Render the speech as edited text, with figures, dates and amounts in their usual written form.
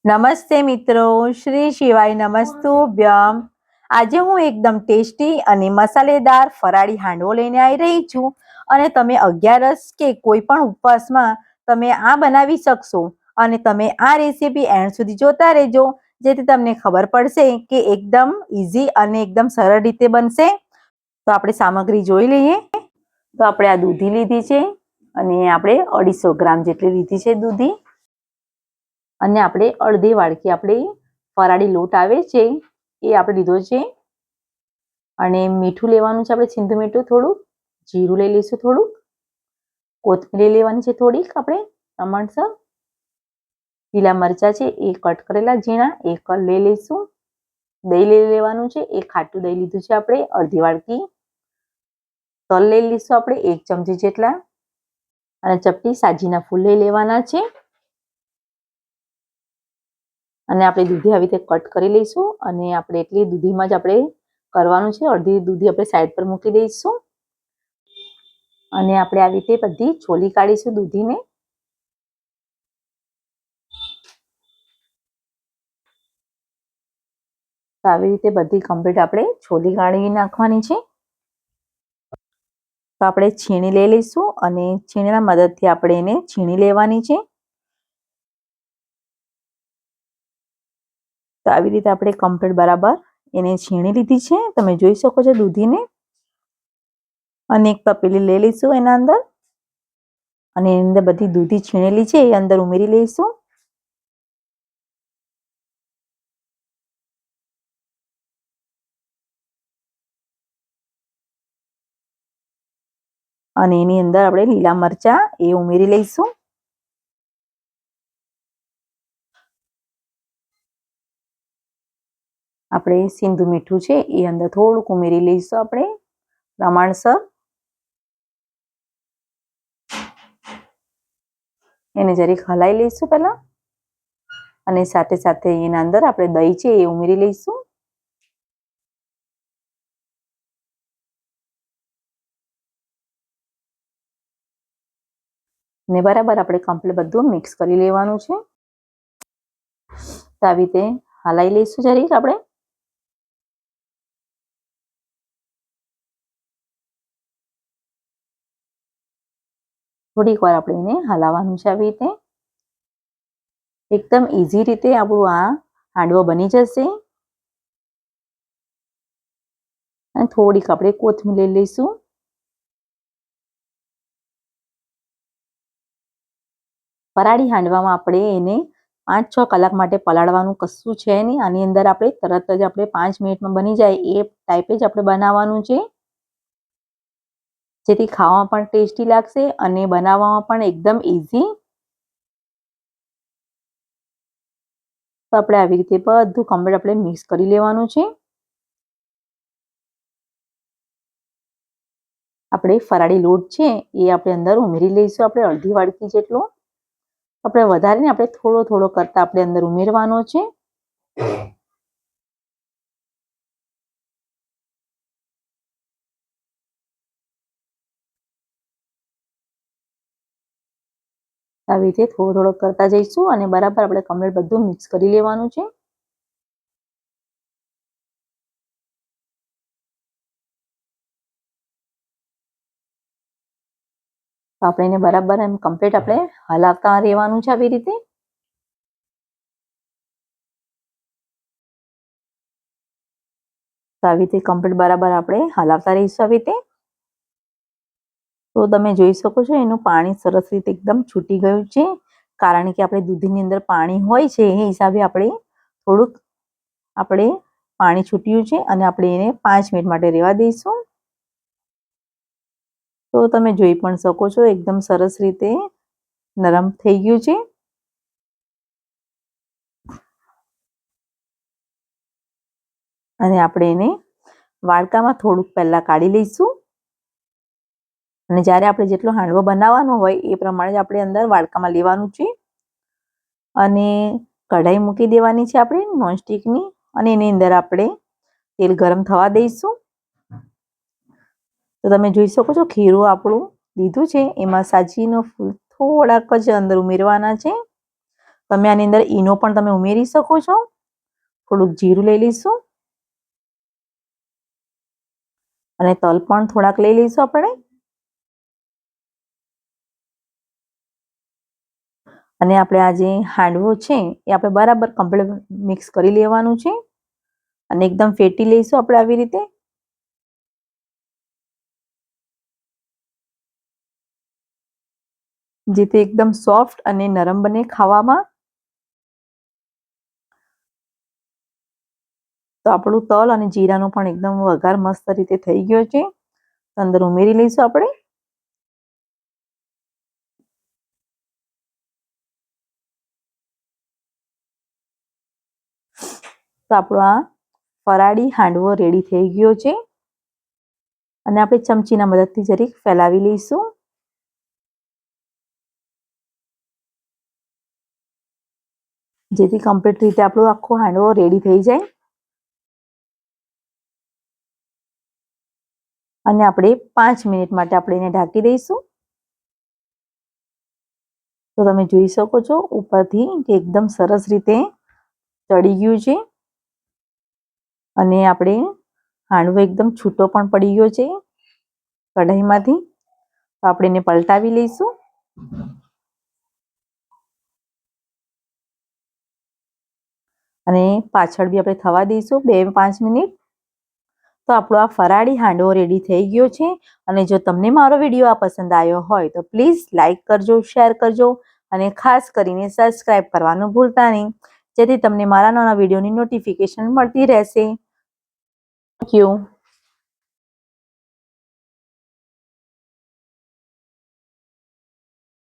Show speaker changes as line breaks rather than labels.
નમસ્તે મિત્રો, શ્રી શિવાય નમસ્તુભ્યમ. આજે હું એકદમ ટેસ્ટી અને મસાલેદાર ફરાળી હાંડવો લઈને આવી રહી છું અને તમે 11 કે કોઈ પણ ઉપવાસમાં તમે આ બનાવી શકશો અને તમે આ રેસીપી એન્ડ સુધી જોતા રહેજો, જેથી તમને ખબર પડશે કે એકદમ ઈઝી અને એકદમ સરળ રીતે બનશે. તો આપણે સામગ્રી જોઈ લઈએ. તો આપણે આ દૂધી લીધી છે અને આપણે 250 ગ્રામ જેટલી લીધી છે દૂધી. અને આપણે અડધી વાડકી આપણે ફરાળી લોટ આવે છે એ આપણે લીધો છે. અને મીઠું લેવાનું છે, આપણે સિંધુ મીઠું થોડું, જીરું લઈ લઈશું થોડું, કોથમીર લેવાની છે થોડીક આપણે પ્રમાણસર, લીલા મરચા છે એ કટ કરેલા ઝીણા એ લઈ લઈશું, દહીં લઈ લેવાનું છે, એ ખાટું દહીં લીધું છે આપણે અડધી વાડકી, તલ લઈ લઈશું આપણે 1 ચમચી જેટલા, અને ચપટી સાજીના ફૂલ લઈ લેવાના છે. અને આપણે દૂધી આવી રીતે કટ કરી લઈશું અને આપણે એટલી દૂધીમાં જ આપણે કરવાનું છે. અડધી દૂધી આપણે સાઈડ પર મૂકી દઈશું અને આપણે આવી રીતે બધી છોલી કાઢીશું દૂધીને. તો આવી રીતે બધી કમ્પ્લીટ આપણે છોલી કાઢી નાખવાની છે. તો આપણે છીણી લઈ લઈશું અને છીણીના મદદથી આપણે એને છીણી લેવાની છે. તો આવી રીતે આપણે કમ્પ્લીટ બરાબર એને છીણી લીધી છે, તમે જોઈ શકો છો દૂધીને. અને એક તપેલી લઈ લઈશું એના અંદર, અને એની અંદર બધી દૂધી છીણેલી છે એ અંદર ઉમેરી લઈશું. અને એની અંદર આપણે લીલા મરચા એ ઉમેરી લઈશું. આપણે સિંધુ મીઠું છે એ અંદર થોડુંક ઉમેરી લઈશું આપણે પ્રમાણસર. એને જરીક હલાવી લઈશું પહેલા, અને સાથે સાથે એના અંદર આપણે દહીં છે એ ઉમેરી લઈશું. ને બરાબર આપણે કમ્પ્લીટ બધું મિક્સ કરી લેવાનું છે. તો આવી રીતે હલાવી લઈશું જરીક આપણે. થોડીક વાર આપણે એને હલાવવાનું છે આવી રીતે. એકદમ ઈઝી રીતે આપણું આ હાંડવો બની જશે. અને થોડીક આપણે કોથમીર લઈ લઈશું. ફરાળી હાંડવામાં આપણે એને 5-6 કલાક માટે પલાળવાનું કશું છે નહીં. આની અંદર આપણે તરત જ આપણે 5 મિનિટમાં બની જાય એ ટાઈપે જ આપણે બનાવવાનું છે, જેથી ખાવામાં પણ ટેસ્ટી લાગશે અને બનાવવામાં પણ એકદમ ઈઝી. તો આપણે આવી રીતે બધું કમ્પ્લીટ આપણે મિક્સ કરી લેવાનું છે. આપણે ફરાળી લોટ છે એ આપણે અંદર ઉમેરી લઈશું, આપણે અડધી વાડકી જેટલો. આપણે વધારે ને આપણે થોડો થોડો કરતા આપણે અંદર ઉમેરવાનો છે. આવી રીતે થોડો થોડો કરતા જઈશું અને બરાબર આપણે કમ્પ્લીટ બધું મિક્સ કરી લેવાનું છે. તો આપણે એને બરાબર એમ કમ્પ્લીટ આપણે હલાવતા રહેવાનું છે આવી રીતે. તો આવી રીતે કમ્પ્લીટ બરાબર આપણે હલાવતા રહીશું આવી રીતે. તો તમે જોઈ શકો છો એનું પાણી સરસ રીતે એકદમ છૂટી ગયું છે, કારણ કે આપણે દૂધીની અંદર પાણી હોય છે એ હિસાબે આપણે થોડુંક આપણે પાણી છૂટ્યું છે અને આપણે એને 5 મિનિટ માટે રહેવા દઈશું. તો તમે જોઈ પણ શકો છો એકદમ સરસ રીતે નરમ થઈ ગયું છે. અને આપણે એને વાડકામાં થોડુંક પહેલા કાઢી લઈશું. અને જ્યારે આપણે જેટલો હાંડવો બનાવવાનો હોય એ પ્રમાણે જ આપણે અંદર વાડકામાં લેવાનું છે. અને કઢાઈ મૂકી દેવાની છે આપણે નોનસ્ટિકની, અને એની અંદર આપણે તેલ ગરમ થવા દઈશું. તો તમે જોઈ શકો છો ખીરું આપણું લીધું છે, એમાં સાજીનો ફૂલ થોડાક જ અંદર ઉમેરવાના છે. તમે આની અંદર ઈનો પણ તમે ઉમેરી શકો છો. થોડુંક જીરું લઈ લઈશું અને તલ પણ થોડાક લઈ લઈશું આપણે. અને આપણે આ જે હાંડવો છે એ આપણે બરાબર કમ્પ્લીટ મિક્સ કરી લેવાનું છે અને એકદમ ફેટી લઈશું આપણે આવી રીતે. જેથી એકદમ સોફ્ટ અને નરમ બને ખાવામાં. તો આપણું તલ અને જીરાનો પણ એકદમ વઘાર મસ્ત રીતે થઈ ગયો છે. અંદર ઉમેરી લઈશું આપણે. તો આપણો આ ફરાળી હાંડવો રેડી થઈ ગયો છે અને આપણે ચમચીના મદદથી જરીક ફેલાવી લઈશું. જેથી કમ્પ્લીટ રીતે આપણો આખો હાંડવો રેડી થઈ જાય. અને આપણે 5 મિનિટ માટે આપણે એને ઢાંકી દઈશું. તો તમે જોઈ શકો છો ઉપરથી કે એકદમ સરસ રીતે ચડી ગયું છે અને આપણે હાંડવો એકદમ છૂટો પણ પડી ગયો છે કઢાઈમાંથી. તો આપણે એને પલટાવી લઈશું. અને પાછળ બી આપણે થવા દઈશું 2-5 મિનિટ. તો આપણો આ ફરાળી હાંડવો રેડી થઈ ગયો છે. અને જો તમને મારો વિડીયો આ પસંદ આવ્યો હોય તો પ્લીઝ લાઈક કરજો, શેર કરજો અને ખાસ કરીને સબસ્ક્રાઇબ કરવાનું ભૂલતા નહીં, જેથી તમને મારા નવા વિડીયોની નોટિફિકેશન મળતી રહેશે. Thank you.